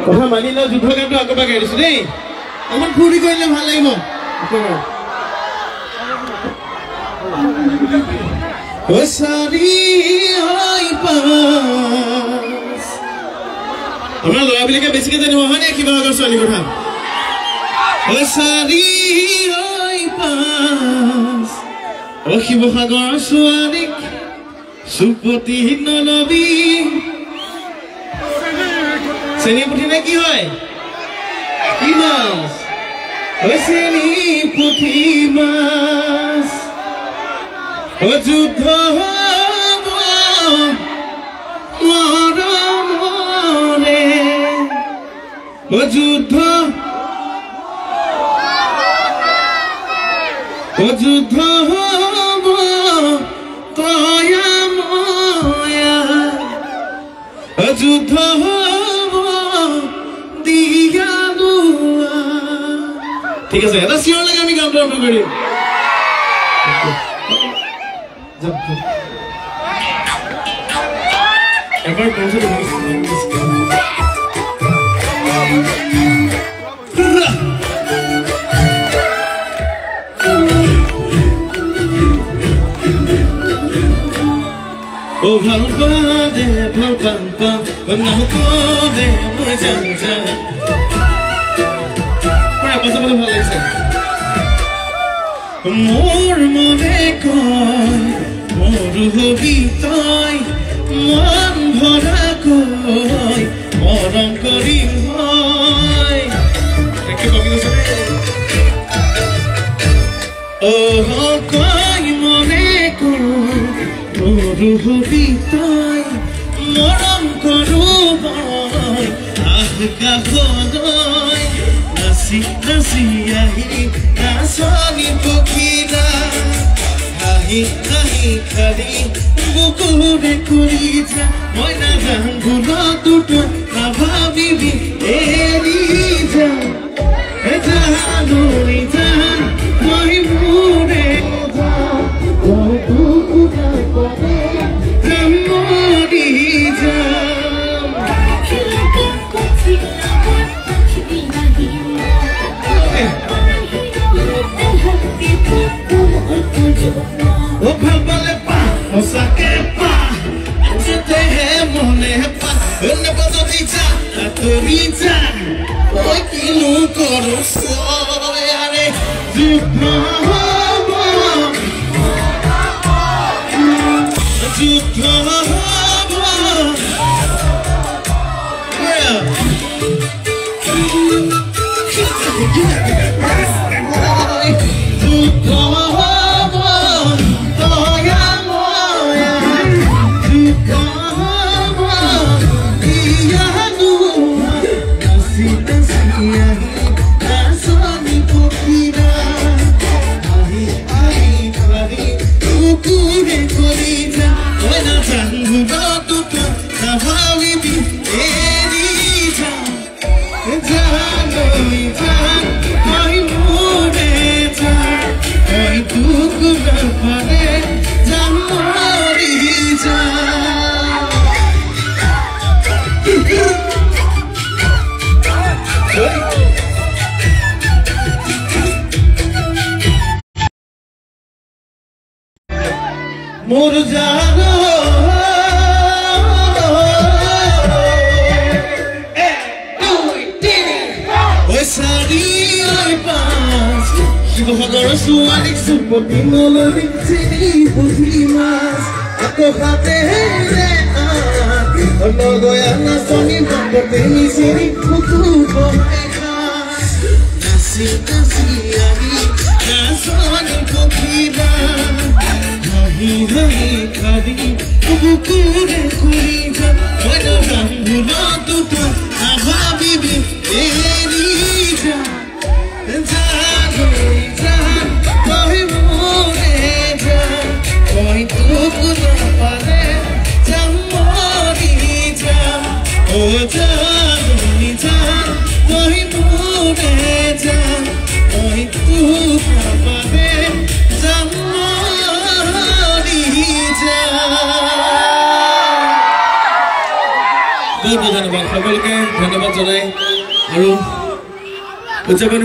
কথা মানি লওঁ যুদ্ধ গানটো আকৌ এবাৰ গাই দিছোঁ দেই অকণ ফূৰ্তি কৰিলে ভাল লাগিব আপোনাৰ ল'ৰাবিলাকে বেছিকৈ জানিব হয় নে শিৱসাগৰ ছোৱালীৰ কথা শিৱসাগৰ ছোৱালীক সুপতি নলবি চেনী পুঠি নে কি হয় কি মাছ চেনী পুঠি মাছ যুদ্ধ হ'ব মৰমৰে যুদ্ধ যুদ্ধ হ'ব তয়া ময়া যুদ্ধ হ'ব দিয়া লোৱা ঠিক আছে এটা চিঞৰ লাগে আমি গানটো আৰম্ভ কৰিম এবাৰ concert Oh, Valvade, Valpampa, não podemos jantar. Vai, passa para falar isso. Amor, molecoy, moro bitoi, man bhorakoy, moram korim hoy. É que comigo sabe? Oh, koi molecoy. Ruhi toy, moram koru boy, ahka khodoy, nasi nasi ahi, nasani pokira, ahi ahi khari, bukure kurija, moi na rangulo tuto, na bhabibi erija, jahanu nijan, moi mure ja, moi tukuka. Murjano Sivasagar ছোৱালীক সুপতি নলবি চেনী পুঠি মাছ আকৌ হাতেৰে লগয়া নাচনি বাটতে মিচিৰি ফুটু বনাই খাছ নাচি নাচি আহি নাচনি পখিলা হাঁহি হাঁহি খালি বুকুৰে খুলি যা মই নাভাবিলো দুটো নাভাবিবি এৰি যা ধন্যবাদ সকলকে। ধন্যবাদ জনাই আৰু উদযাপনী